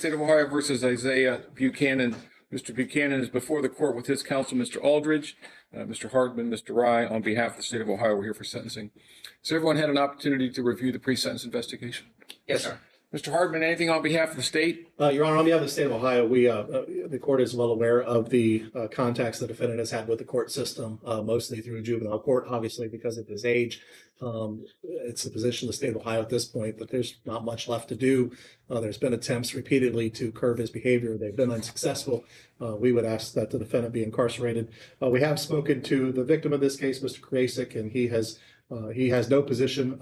State of Ohio versus Isaiah Buchanan. Mr. Buchanan is before the court with his counsel, Mr. Aldridge, Mr. Hardman, Mr. Rye. On behalf of the State of Ohio, we're here for sentencing. So everyone had an opportunity to review the pre-sentence investigation? Yes, sir. Mr. Hardman, anything on behalf of the state? Your Honor, on behalf of the State of Ohio, the court is well aware of the contacts the defendant has had with the court system, mostly through juvenile court, obviously because of his age. It's the position of the State of Ohio at this point that there's not much left to do. There's been attempts repeatedly to curb his behavior. They've been unsuccessful. We would ask that the defendant be incarcerated. We have spoken to the victim of this case, Mr. Krasik, and he has no position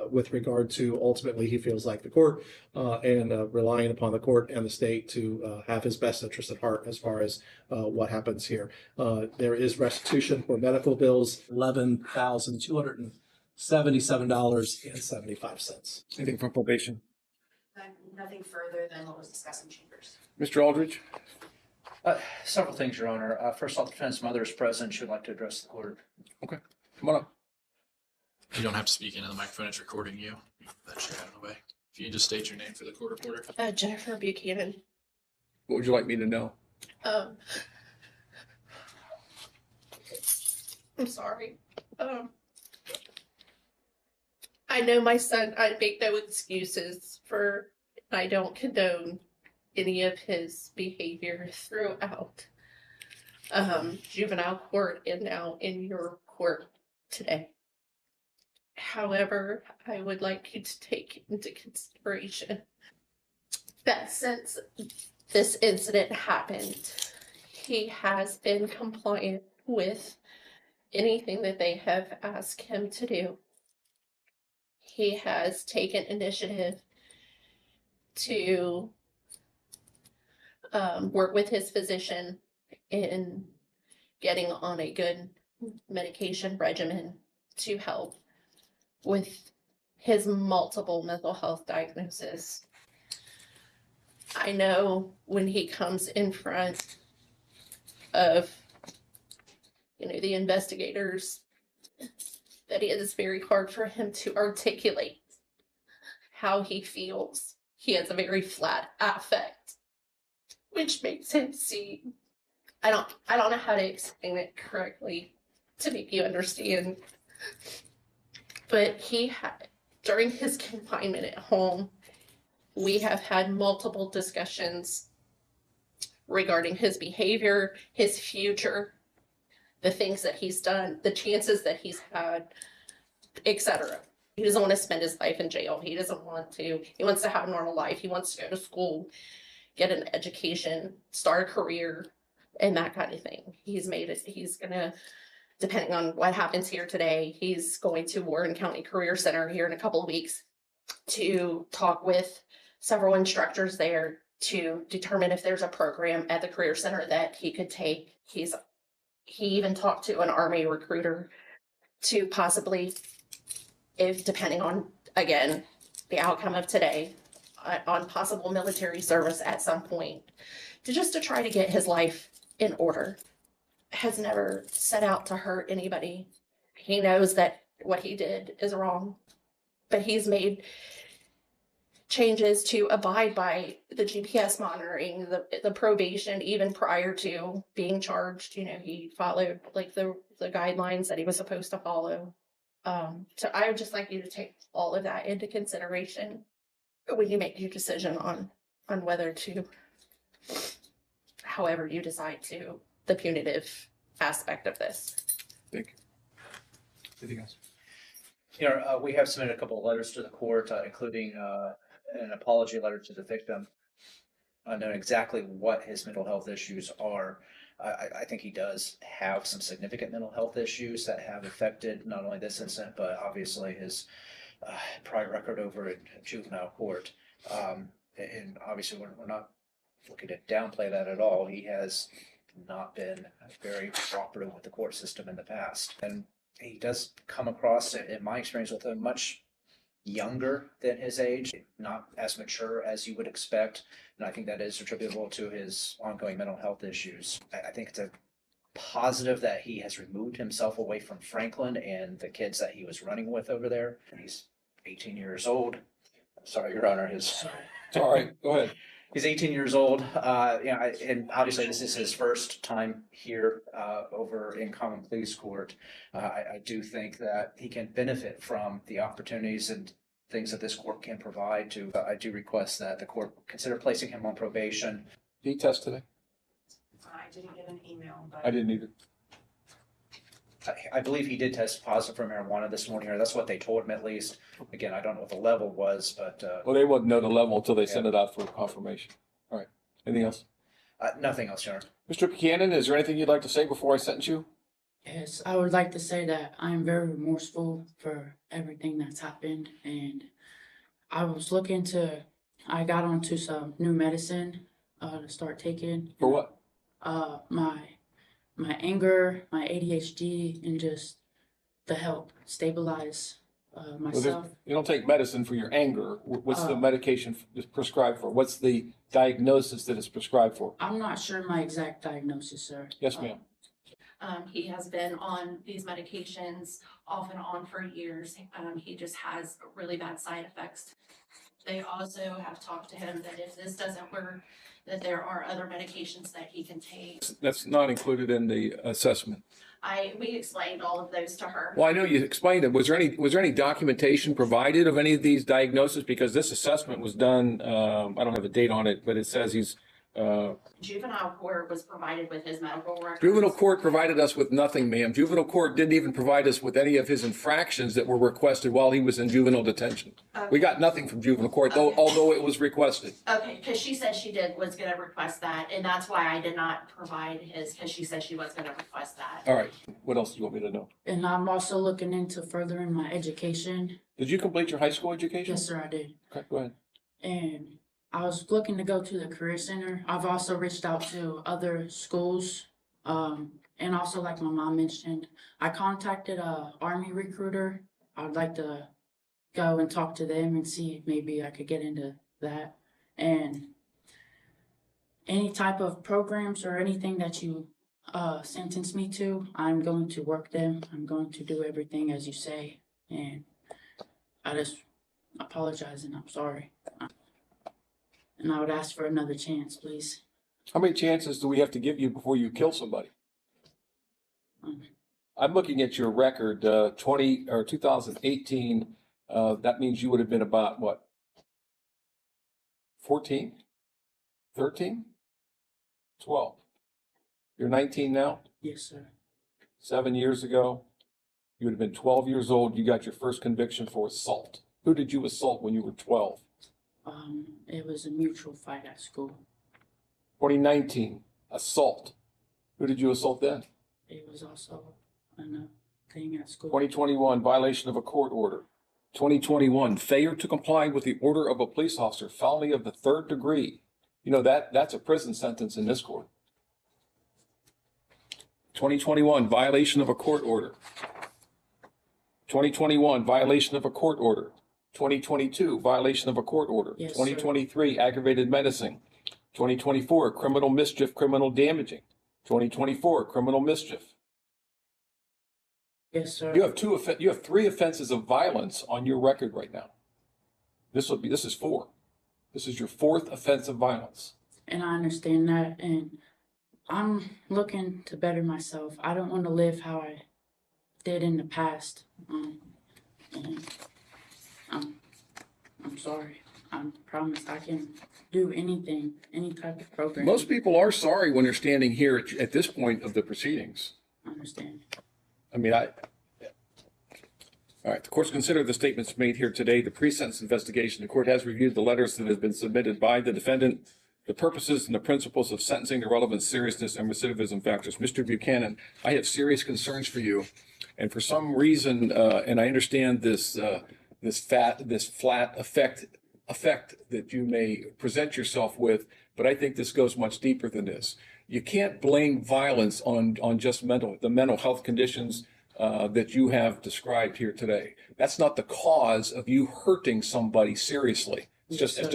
with regard to ultimately he feels like the court and relying upon the court and the state to have his best interest at heart as far as what happens here. There is restitution for medical bills, $11,277.75. Anything from probation? Nothing further than what was discussed in chambers. Mr. Aldridge? Several things, Your Honor. First off, the defendant's mother is present. She would like to address the court. Okay, come on up. You don't have to speak into the microphone. It's recording you. That should get out of the way. If you can just state your name for the court reporter. Jennifer Buchanan. What would you like me to know? I'm sorry. I know my son, I make no excuses for, I don't condone any of his behavior throughout juvenile court and now in your court today. However, I would like you to take into consideration that since this incident happened, he has been compliant with anything that they have asked him to do. He has taken initiative to work with his physician in getting on a good medication regimen to help with his multiple mental health diagnoses. I know when he comes in front of, the investigators, that it is very hard for him to articulate how he feels. He has a very flat affect, which makes him seem, I don't know how to explain it correctly to make you understand. But during his confinement at home, we have had multiple discussions regarding his behavior, his future, the things that he's done, the chances that he's had, etc. He doesn't want to spend his life in jail. He doesn't want to. He wants to have a normal life. He wants to go to school, get an education, start a career, and that kind of thing. He's going to, depending on what happens here today, he's going to Warren County Career Center here in a couple of weeks to talk with several instructors there to determine if there's a program at the Career Center that he could take. He even talked to an Army recruiter to possibly, if depending on, again, the outcome of today, on possible military service at some point, to try to get his life in order. Has never set out to hurt anybody. He knows that what he did is wrong, but he's made changes to abide by the GPS monitoring, the probation, even prior to being charged. He followed the guidelines that he was supposed to follow. So I would just like you to take all of that into consideration when you make your decision on whether to, however you decide to, the punitive aspect of this. Thank you. Anything else? We have submitted a couple of letters to the court, including an apology letter to the victim, knowing exactly what his mental health issues are. I think he does have some significant mental health issues that have affected not only this incident, but obviously his prior record over in juvenile court. And obviously we're not looking to downplay that at all. He has not been very cooperative with the court system in the past. And he does come across, in my experience with him, much younger than his age, not as mature as you would expect. And I think that is attributable to his ongoing mental health issues. I think it's a positive that he has removed himself away from Franklin and the kids that he was running with over there. And he's 18 years old. Sorry, Your Honor. It's all right. Go ahead. He's 18 years old. And obviously this is his first time here over in Common Pleas Court. I do think that he can benefit from the opportunities and things that this court can provide to. I do request that the court consider placing him on probation. Did he test today? I didn't get an email, but. I didn't either. I believe he did test positive for marijuana this morning, or that's what they told him at least. Again, I don't know what the level was, but Well, they wouldn't know the level until they send it out for confirmation. All right. Anything else? nothing else, Your Honor. Mr. Buchanan, is there anything you'd like to say before I sentence you? Yes, I would like to say that I am very remorseful for everything that's happened, and I got onto some new medicine to start taking. For what? My anger, my ADHD, and just to help stabilize myself. You don't take medicine for your anger. What's the Uh, medication prescribed for? What's the diagnosis that it's prescribed for? I'm not sure my exact diagnosis, sir. Yes, ma'am. He has been on these medications off and on for years. He just has really bad side effects. They also have talked to him that if this doesn't work, that there are other medications that he can take. That's not included in the assessment. We explained all of those to her. Well, I know you explained it. Was there any documentation provided of any of these diagnoses? Because this assessment was done, I don't have a date on it, but it says he's, Juvenile court was provided with his medical records. juvenile court provided us with nothing, ma'am. Juvenile court didn't even provide us with any of his infractions that were requested while he was in juvenile detention. We got nothing from juvenile court, though, although it was requested. Okay, because she said was gonna request that, and that's why I did not provide his, because she said she was gonna request that. All right. What else do you want me to know? And I'm also looking into furthering my education. Did you complete your high school education? Yes, sir, I did. Okay, go ahead. And I was looking to go to the Career Center. I've also reached out to other schools. And also, like my mom mentioned, I contacted a Army recruiter. I'd like to go and talk to them and see if maybe I could get into that. And any type of programs or anything that you sentence me to, I'm going to work them. I'm going to do everything as you say. And I just apologize and I'm sorry. And I would ask for another chance, please. How many chances do we have to give you before you kill somebody? I'm looking at your record, 2018. That means you would have been about what? 14? 13? 12. You're 19 now? Yes, sir. 7 years ago, you would have been 12 years old. You got your first conviction for assault. Who did you assault when you were 12? It was a mutual fight at school. 2019, assault. Who did you assault then? It was also a thing at school. 2021, violation of a court order. 2021, failure to comply with the order of a police officer, felony of the 3rd degree. You know, that's a prison sentence in this court. 2021, violation of a court order. 2021, violation of a court order. 2022, violation of a court order. Yes, sir. 2023, aggravated menacing. 2024, criminal mischief, criminal damaging. 2024, criminal mischief. Yes, sir. You have 3 offenses of violence on your record right now. This is 4. This is your 4th offense of violence. And I understand that. And I'm looking to better myself. I don't want to live how I did in the past. And I'm sorry. I promise I can do anything, any type of program. Most people are sorry when they're standing here at this point of the proceedings. I understand. I mean, all right, the court's considered the statements made here today, the pre-sentence investigation. The court has reviewed the letters that have been submitted by the defendant, the purposes and the principles of sentencing, the relevant seriousness and recidivism factors. Mr. Buchanan, I have serious concerns for you. And for some reason, and I understand this flat effect that you may present yourself with, but I think this goes much deeper than this. You can't blame violence on just the mental health conditions that you have described here today. That's not the cause of you hurting somebody seriously. Yes, sir.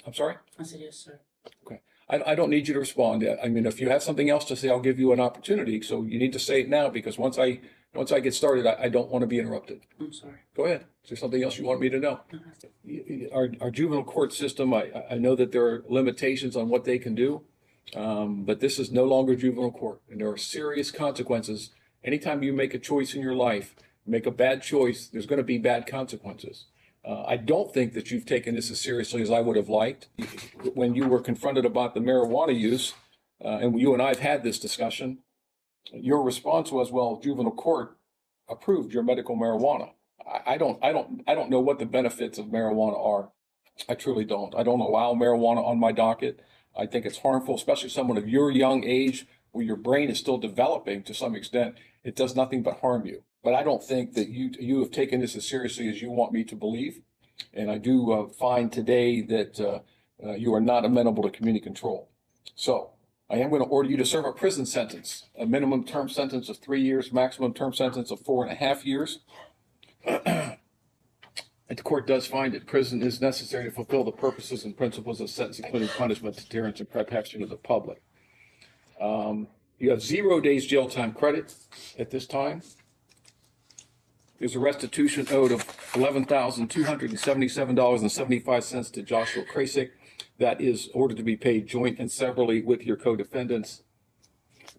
I'm sorry? I said, yes, sir. Okay. I don't need you to respond yet. I mean, if you have something else to say, I'll give you an opportunity. So you need to say it now because once I get started, I don't want to be interrupted. I'm sorry. Go ahead. Is there something else you want me to know? Our juvenile court system, I know that there are limitations on what they can do, but this is no longer juvenile court, and there are serious consequences. Anytime you make a choice in your life, make a bad choice, there's going to be bad consequences. I don't think that you've taken this as seriously as I would have liked. When you were confronted about the marijuana use, and you and I have had this discussion, your response was, well, juvenile court approved your medical marijuana. I don't know what the benefits of marijuana are. I truly don't. I don't allow marijuana on my docket. I think it's harmful, especially someone of your young age where your brain is still developing to some extent. It does nothing but harm you. But I don't think that you have taken this as seriously as you want me to believe. And I do find today that you are not amenable to community control. So I am going to order you to serve a prison sentence, a minimum term sentence of 3 years, maximum term sentence of 4.5 years. And the court does find that prison is necessary to fulfill the purposes and principles of sentence, including punishment, deterrence, and protection of the public. You have 0 days jail time credit at this time. There's a restitution owed of $11,277.75 to Joshua Krasik. That is ordered to be paid joint and severally with your co-defendants.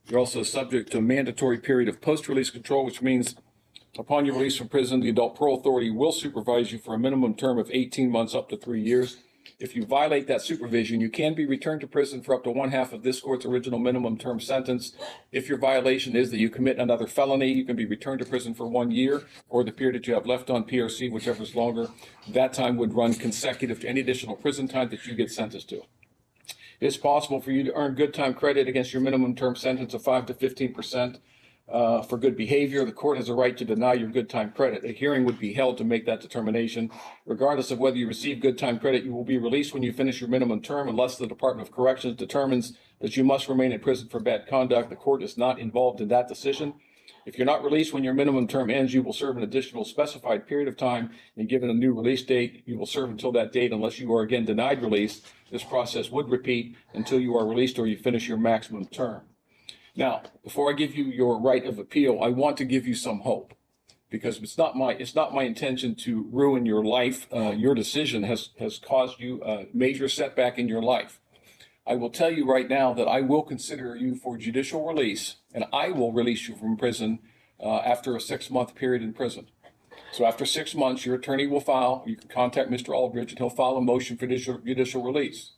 You're also subject to a mandatory period of post-release control, which means upon your release from prison, the Adult Parole Authority will supervise you for a minimum term of 18 months up to 3 years. If you violate that supervision, you can be returned to prison for up to 1/2 of this court's original minimum term sentence. If your violation is that you commit another felony, you can be returned to prison for 1 year or the period that you have left on PRC, whichever is longer. That time would run consecutive to any additional prison time that you get sentenced to. It's possible for you to earn good time credit against your minimum term sentence of 5 to 15%. For good behavior, the court has a right to deny your good time credit. A hearing would be held to make that determination. Regardless of whether you receive good time credit, you will be released when you finish your minimum term unless the Department of Corrections determines that you must remain in prison for bad conduct. The court is not involved in that decision. If you're not released when your minimum term ends, you will serve an additional specified period of time, and given a new release date, you will serve until that date unless you are again denied release. This process would repeat until you are released or you finish your maximum term. Now, before I give you your right of appeal, I want to give you some hope because it's not my intention to ruin your life. Your decision has caused you a major setback in your life. I will tell you right now that I will consider you for judicial release, and I will release you from prison after a 6-month period in prison. So after 6 months, your attorney will file, you can contact Mr. Aldridge, and he'll file a motion for judicial release.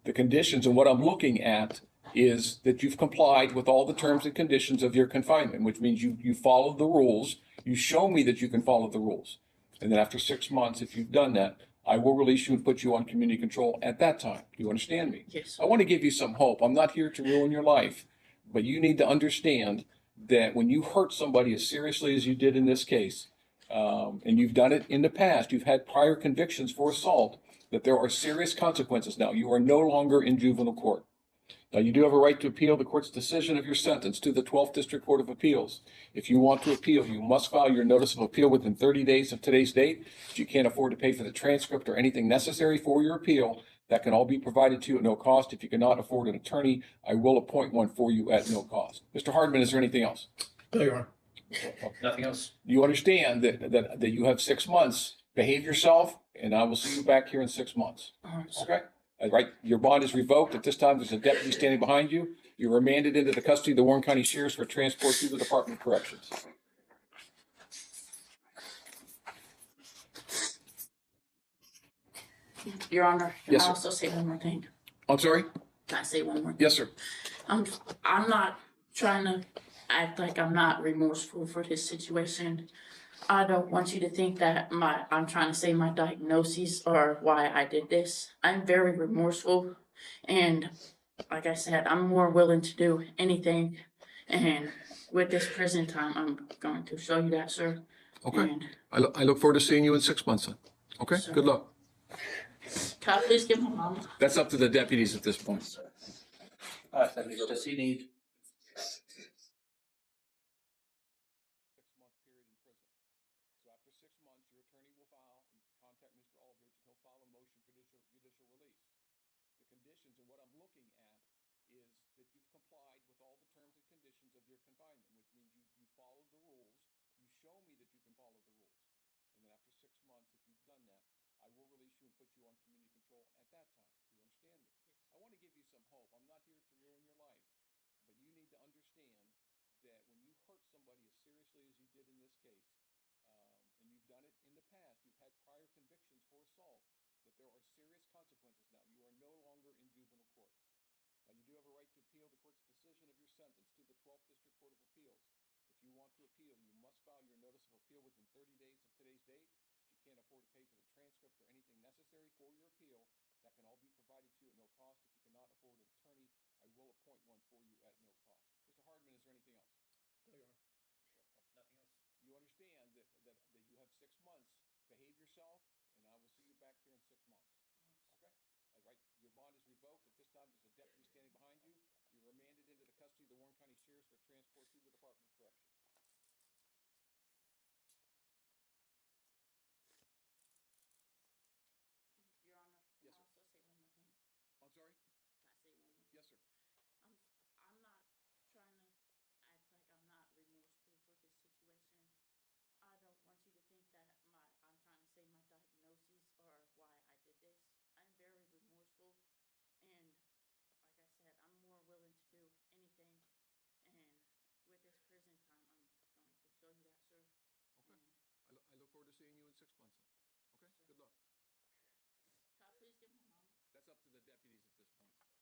The conditions and what I'm looking at is that you've complied with all the terms and conditions of your confinement, which means you follow the rules. You show me that you can follow the rules. And then after 6 months, if you've done that, I will release you and put you on community control at that time. Do you understand me? Yes. I want to give you some hope. I'm not here to ruin your life, but you need to understand that when you hurt somebody as seriously as you did in this case, and you've done it in the past, you've had prior convictions for assault, that there are serious consequences now. You are no longer in juvenile court. Now, you do have a right to appeal the court's decision of your sentence to the 12th District Court of Appeals. If you want to appeal, you must file your notice of appeal within 30 days of today's date. If you can't afford to pay for the transcript or anything necessary for your appeal, that can all be provided to you at no cost. If you cannot afford an attorney, I will appoint one for you at no cost. Mr. Hardman, is there anything else? No, Your Honor. Nothing else? You understand that you have 6 months. Behave yourself, and I will see you back here in 6 months. All right, sir. Okay? All right, your bond is revoked. At this time, there's a deputy standing behind you. You're remanded into the custody of the Warren County Sheriffs for transport to the Department of Corrections. Your Honor, can Yes, I sir. also say one more thing? I'm sorry? Can I say one more thing? Yes, sir. I'm not trying to act like I'm not remorseful for this situation. I don't want you to think that I'm trying to say my diagnosis or why I did this. I'm very remorseful, and like I said, I'm more willing to do anything. And with this prison time, I'm going to show you that, sir. Okay. And I look forward to seeing you in 6 months then. Okay, Sir. good luck. can I please give my mom? That's up to the deputies at this point. Does he need? Contact Mr. Aldridge, he'll file a motion for judicial release. The conditions and what I'm looking at that you've complied with all the terms and conditions of your confinement, which means you follow the rules. You show me that you can follow the rules. And then after 6 months, if you've done that, I will release you and put you on community control at that time. Do you understand me? Yes, I want to give you some hope. I'm not here to ruin your life, but you need to understand that when you hurt somebody as seriously as you did in this case, and you've done it in the past, you've had prior convictions for assault, that there are serious consequences now. You are no longer in juvenile court. Now, you do have a right to appeal the court's decision of your sentence to the 12th District Court of Appeals. If you want to appeal, you must file your notice of appeal within 30 days of today's date. If you can't afford to pay for the transcript or anything necessary for your appeal, that can all be provided to you at no cost. If you cannot afford an attorney, I will appoint one for you at no cost. Mr. Hardman, is there anything else? No, Your Honor. Nothing else? You understand that you have 6 months. Behave yourself, and I will see you back here in 6 months. all right, sir. Okay? All right. Your bond is revoked. At this time, there's a deputy standing behind you. You're remanded into the custody of the Warren County Sheriffs for transport to the Department of Corrections. Your Honor, can Yes, I sir. also say one more thing? I'm sorry? Can I say one more thing? Yes, sir. I'm not trying to act like I'm not remorseful for this situation. I don't want you to think that I'm trying to say my diagnoses or why I did this. I'm very remorseful, and like I said, I'm more willing to do anything. And with this prison time, I'm going to show you that, sir. Okay. And I look forward to seeing you in 6 months then. Okay? Sir. Good luck. can I please get my mama? That's up to the deputies at this point.